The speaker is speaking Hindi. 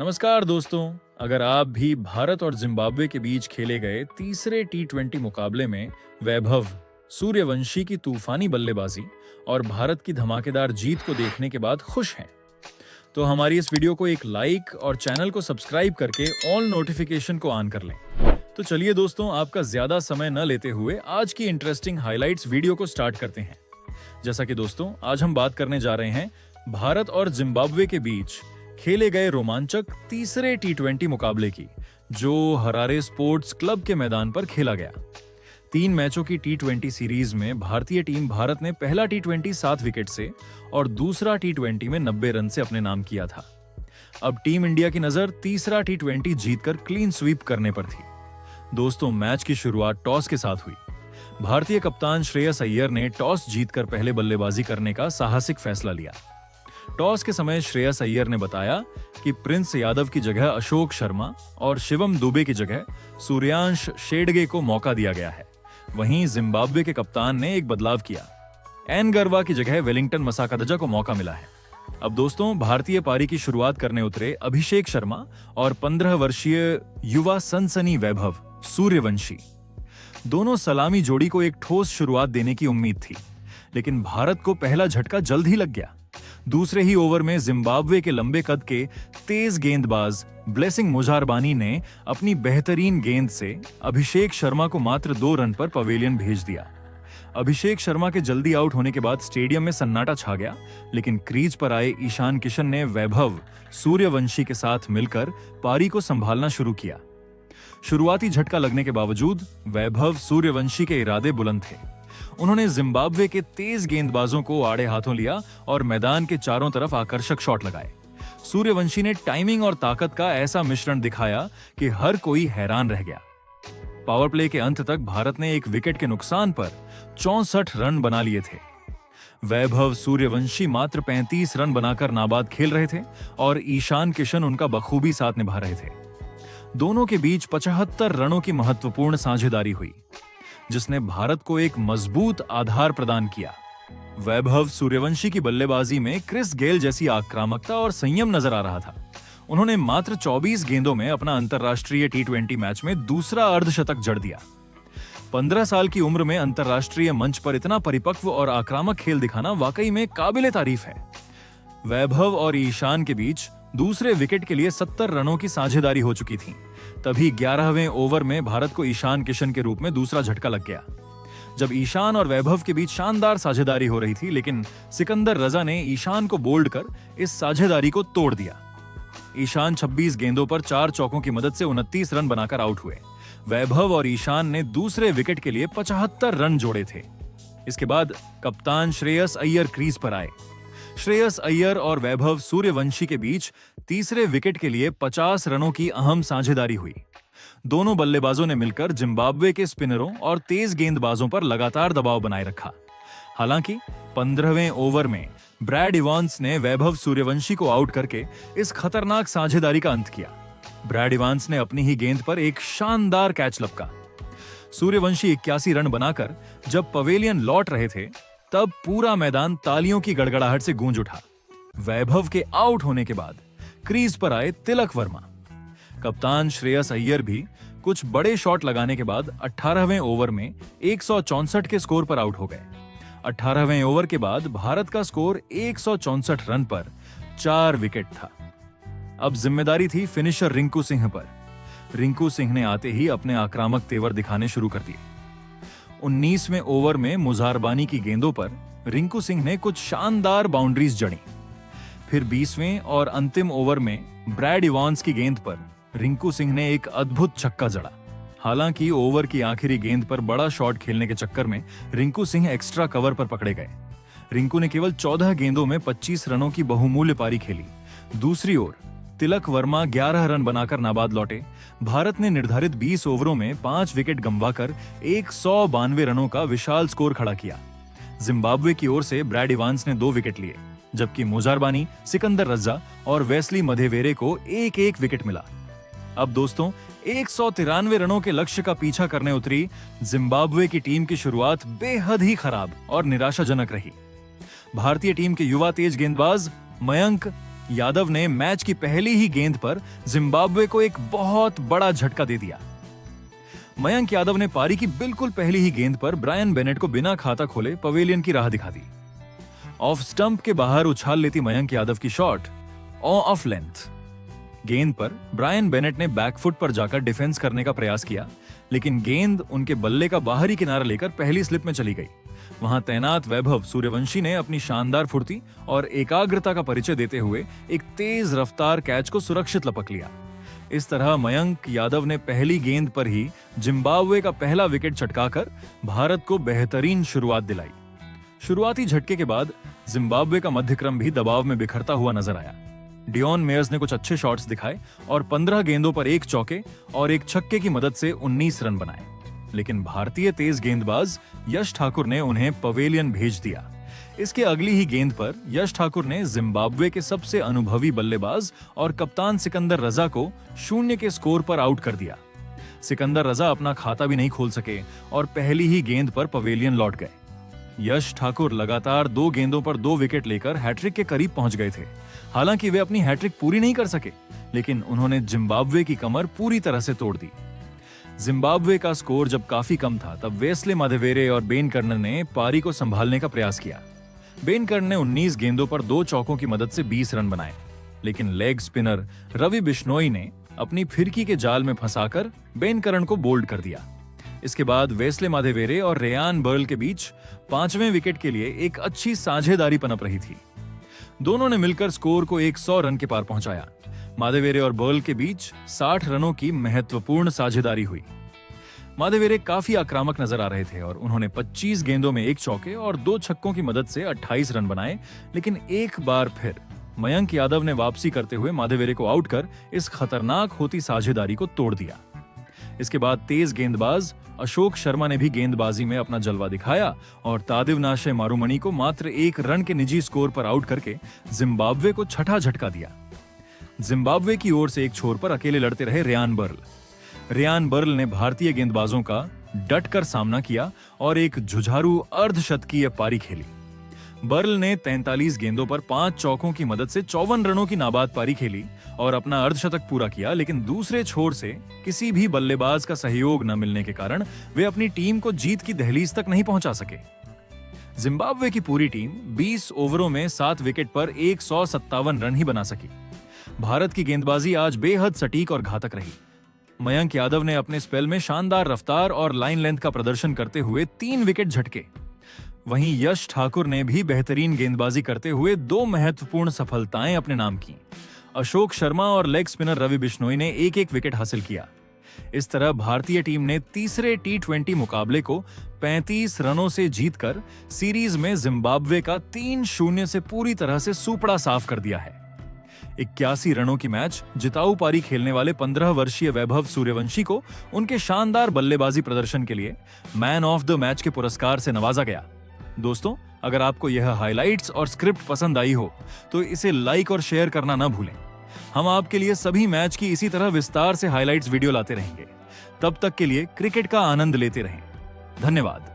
नमस्कार दोस्तों। अगर आप भी भारत और जिम्बाब्वे के बीच खेले गए तीसरे टी20 मुकाबले में वैभव सूर्यवंशी की तूफानी बल्लेबाजी और भारत की धमाकेदार जीत को देखने के बाद खुश हैं, तो हमारी इस वीडियो को एक लाइक और चैनल को सब्सक्राइब करके ऑल नोटिफिकेशन को ऑन कर लें। तो चलिए दोस्तों, आपका ज्यादा समय न लेते हुए आज की इंटरेस्टिंग हाइलाइट्स वीडियो को स्टार्ट करते हैं। जैसा कि दोस्तों, आज हम बात करने जा रहे हैं भारत और जिम्बाब्वे के बीच खेले गए रोमांचक तीसरे टी20 मुकाबले की, जो हरारे स्पोर्ट्स क्लब के मैदान पर खेला गया। 3 मैचों की टी20 सीरीज में भारतीय टीम भारत ने पहला टी20 7 विकेट से और दूसरा टी20 में 90 रन से अपने नाम किया था। अब टीम इंडिया की नजर तीसरा टी20 जीतकर क्लीन स्वीप करने पर थी। दोस्तों, मैच की शुरुआत टॉस के साथ हुई। भारतीय कप्तान श्रेयस अय्यर ने टॉस जीतकर पहले बल्लेबाजी करने का साहसिक फैसला लिया। टॉस के समय श्रेयस अय्यर ने बताया कि प्रिंस यादव की जगह अशोक शर्मा और शिवम दुबे की जगह सूर्यांश शेडगे को मौका दिया गया है। वहीं जिम्बाब्वे के कप्तान ने एक बदलाव किया, एन गरवा की जगह वेलिंगटन मसाकादजा को मौका मिला है। अब दोस्तों, भारतीय पारी की शुरुआत करने उतरे अभिषेक शर्मा और 15 वर्षीय युवा सनसनी वैभव सूर्यवंशी। दोनों सलामी जोड़ी को एक ठोस शुरुआत देने की उम्मीद थी, लेकिन भारत को पहला झटका जल्द ही लग गया। दूसरे ही ओवर में जिम्बाब्वे के लंबे कद के तेज गेंदबाज ब्लेसिंग मुजारबानी ने अपनी बेहतरीन गेंद से अभिषेक शर्मा को मात्र 2 रन पर पवेलियन भेज दिया। अभिषेक शर्मा के जल्दी आउट होने के बाद स्टेडियम में सन्नाटा छा गया, लेकिन क्रीज पर आए ईशान किशन ने वैभव सूर्यवंशी के साथ मिलकर पारी को संभालना शुरू किया। शुरुआती झटका लगने के बावजूद वैभव सूर्यवंशी के इरादे बुलंद थे। उन्होंने जिम्बाब्वे के तेज गेंदबाजों को आड़े हाथों लिया और मैदान के चारों तरफ आकर्षक शॉट लगाए। सूर्यवंशी ने टाइमिंग और ताकत का ऐसा मिश्रण दिखाया कि हर कोई हैरान रह गया। पावर प्ले के अंत तक भारत ने 1 विकेट के नुकसान पर 64 रन बना लिए थे। वैभव सूर्यवंशी मात्र 35 रन बनाकर नाबाद खेल रहे थे और ईशान किशन उनका बखूबी साथ निभा रहे थे। दोनों के बीच 75 रनों की महत्वपूर्ण साझेदारी हुई, जिसने भारत को एक मजबूत आधार प्रदान किया। वैभव सूर्यवंशी की बल्लेबाजी में क्रिस गेल जैसी आक्रामकता और संयम नजर आ रहा था। उन्होंने मात्र 24 गेंदों में अपना अंतर्राष्ट्रीय टी20 मैच में दूसरा अर्धशतक जड़ दिया। 15 साल की उम्र में अंतर्राष्ट्रीय मंच पर इतना परिपक्व और आक्रामक खेल दिखाना वाकई में काबिले तारीफ है। वैभव और ईशान के बीच दूसरे विकेट के लिए 70 रनों की साझेदारी हो चुकी थी। तभी 11वें ओवर में भारत को ईशान किशन के रूप में दूसरा झटका लग गया। जब ईशान और वैभव के बीच शानदार साझेदारी हो रही थी, लेकिन सिकंदर रजा ने ईशान को बोल्ड कर इस साझेदारी को तोड़ दिया। ईशान 26 गेंदों पर 4 चौकों की मदद से 29 रन बनाकर आउट हुए। वैभव और ईशान ने दूसरे विकेट के लिए 75 रन जोड़े थे। इसके बाद कप्तान श्रेयस अय्यर क्रीज पर आए। श्रेयस अय्यर और वैभव सूर्यवंशी के बीच तीसरे विकेट के लिए 50 रनों की अहम साझेदारी हुई। दोनों बल्लेबाजों ने मिलकर जिम्बाब्वे के स्पिनरों और तेज गेंदबाजों पर लगातार दबाव बनाए रखा। हालांकि 15वें ओवर में ब्रैड इवांस ने वैभव सूर्यवंशी को आउट करके इस खतरनाक साझेदारी का अंत किया। ब्रैड इवांस ने अपनी ही गेंद पर एक शानदार कैच लपका। सूर्यवंशी 81 रन बनाकर जब पवेलियन लौट रहे थे, तब पूरा मैदान तालियों की गड़गड़ाहट से गूंज उठा। वैभव के आउट होने के बाद क्रीज पर आए तिलक वर्मा। कप्तान श्रेयस अय्यर भी कुछ बड़े शॉट लगाने के बाद 18वें ओवर में 164 के स्कोर पर आउट हो गए। 18वें ओवर के बाद भारत का स्कोर 164 रन पर 4 विकेट था। अब जिम्मेदारी थी फिनिशर रिंकू सिंह पर। रिंकू सिंह ने आते ही अपने आक्रामक तेवर दिखाने शुरू कर दिए। 19वें ओवर में मुजारबानी की गेंदों पर रिंकू सिंह ने कुछ शानदार बाउंड्रीज जड़ी। फिर 20वें और अंतिम ओवर में ब्रैड इवांस की गेंद पर रिंकू सिंह ने एक अद्भुत छक्का जड़ा। हालांकि ओवर की आखिरी गेंद पर बड़ा शॉट खेलने के चक्कर में रिंकू सिंह एक्स्ट्रा कवर पर पकड़े गए। रिंकू ने केवल 14 गेंदों में 25 रनों की बहुमूल्य पारी खेली। दूसरी ओर तिलक वर्मा 11 रन बनाकर नाबाद लौटे। भारत ने निर्धारित 20 ओवरों में 5 विकेट गंवाकर 192 रनों का विशाल स्कोर खड़ा किया। जिम्बाब्वे की ओर से ब्रैड इवांस ने 2 विकेट लिए, जबकि मुजारबानी, सिकंदर रजा और वेस्ली मधेवेरे को एक विकेट मिला। अब दोस्तों, 193 रनों के लक्ष्य का पीछा करने उतरी जिम्बाब्वे की टीम की शुरुआत बेहद ही खराब और निराशाजनक रही। भारतीय टीम के युवा तेज गेंदबाज मयंक यादव ने मैच की पहली ही गेंद पर जिम्बाब्वे को एक बहुत बड़ा झटका दे दिया। मयंक यादव ने पारी की बिल्कुल पहली ही गेंद पर ब्रायन बेनेट को बिना खाता खोले पवेलियन की राह दिखा दी। ऑफ स्टंप के बाहर उछाल लेती मयंक यादव की शॉट ऑफ लेंथ। गेंद पर ब्रायन बेनेट ने बैकफुट पर जाकर डिफेंस करने का प्रयास किया, लेकिन गेंद उनके बल्ले का बाहरी किनारा लेकर पहली स्लिप में चली गई। वहां तैनात वैभव सूर्यवंशी ने अपनी शानदार फुर्ती और एकाग्रता का परिचय देते हुए एक तेज रफ्तार कैच को सुरक्षित लपक लिया। इस तरह मयंक यादव ने पहली गेंद पर ही जिम्बाब्वे का पहला विकेट चटकाकर भारत को बेहतरीन शुरुआत दिलाई। शुरुआती झटके के बाद जिम्बाब्वे का मध्यक्रम भी दबाव में बिखरता हुआ नजर आया। डियोन मेयर्स ने कुछ अच्छे शॉट्स दिखाए और 15 गेंदों पर एक चौके और एक छक्के की मदद से 19 रन बनाए, लेकिन भारतीय तेज गेंदबाज यश ठाकुर ने उन्हें पवेलियन भेज दिया। इसके अगली ही गेंद पर यश ठाकुर ने जिम्बाब्वे के सबसे अनुभवी बल्लेबाज और कप्तान सिकंदर रजा को 0 के स्कोर पर आउट कर दिया। सिकंदर रजा अपना खाता भी नहीं खोल सके और पहली ही गेंद पर पवेलियन लौट गए। यश ठाकुर लगातार 2 गेंदों पर 2 विकेट लेकर हैट्रिक के करीब पहुंच गए थे। हालांकि वे अपनी हैट्रिक पूरी नहीं कर सके, लेकिन उन्होंने जिम्बाब्वे की कमर पूरी तरह से तोड़ दी। जिम्बाब्वे का स्कोर जब काफी कम था, तब वेस्ले मादेवेरे और बेन कर्नर ने पारी को संभालने का प्रयास किया। बेन कर्नर ने 19 गेंदों पर 2 चौकों की मदद से 20 रन बनाए, लेकिन लेग स्पिनर रवि बिश्नोई ने अपनी फिरकी के जाल में फंसाकर बेन कर्नर को बोल्ड कर दिया। इसके बाद वेस्ले मादेवेरे और रेयान बर्ल के बीच 5वें विकेट के लिए एक अच्छी साझेदारी पनप रही थी। दोनों ने मिलकर स्कोर को 100 रन के पार पहुंचाया। मादेवेरे और बर्ल के बीच 60 रनों की महत्वपूर्ण साझेदारी हुई। मादेवेरे काफी आक्रामक नजर आ रहे थे और उन्होंने 25 गेंदों में 1 चौके और 2 छक्कों की मदद से 28 रन बनाए, लेकिन एक बार फिर मयंक यादव ने वापसी करते हुए मादेवेरे को आउट कर इस खतरनाक होती साझेदारी को तोड़ दिया। इसके बाद तेज गेंदबाज अशोक शर्मा ने भी गेंदबाजी में अपना जलवा दिखाया और तादिवनाशे मारूमणि को मात्र 1 रन के निजी स्कोर पर आउट करके जिम्बाब्वे को छठा झटका दिया। जिम्बाब्वे की ओर से एक छोर पर अकेले लड़ते रहे रेयान बर्ल। रेयान बर्ल ने भारतीय गेंदबाजों का डटकर सामना किया और एक जुझारू अर्धशतकीय पारी खेली। बर्ल ने 43 गेंदों पर 5 चौकों की मदद से 54 रनों की नाबाद पारी खेली और अपना अर्धशतक पूरा किया, लेकिन दूसरे छोर से किसी भी बल्लेबाज का सहयोग न मिलने के कारण वे अपनी टीम को जीत की दहलीज तक नहीं पहुंचा सके। जिम्बाब्वे की पूरी टीम 20 ओवरों में 7 विकेट पर 157 रन ही बना सकी। भारत की गेंदबाजी आज बेहद सटीक और घातक रही। मयंक यादव ने अपने स्पेल में शानदार रफ्तार और लाइन लेंथ का प्रदर्शन करते हुए 3 विकेट झटके। वहीं यश ठाकुर ने भी बेहतरीन गेंदबाजी करते हुए 2 महत्वपूर्ण सफलताएं अपने नाम की। अशोक शर्मा और लेग स्पिनर रवि बिश्नोई ने 1-1 विकेट हासिल किया। इस तरह भारतीय टीम ने तीसरे T20 मुकाबले को 35 रनों से जीतकर सीरीज में जिम्बाब्वे का 3-0 से पूरी तरह से सूपड़ा साफ कर दिया है। 81 रनों की मैच जिताऊ पारी खेलने वाले 15 वर्षीय वैभव सूर्यवंशी को उनके शानदार बल्लेबाजी प्रदर्शन के लिए मैन ऑफ द मैच के पुरस्कार से नवाजा गया। दोस्तों, अगर आपको यह हाइलाइट्स और स्क्रिप्ट पसंद आई हो तो इसे लाइक और शेयर करना ना भूलें। हम आपके लिए सभी मैच की इसी तरह विस्तार से हाइलाइट्स वीडियो लाते रहेंगे। तब तक के लिए क्रिकेट का आनंद लेते रहें। धन्यवाद।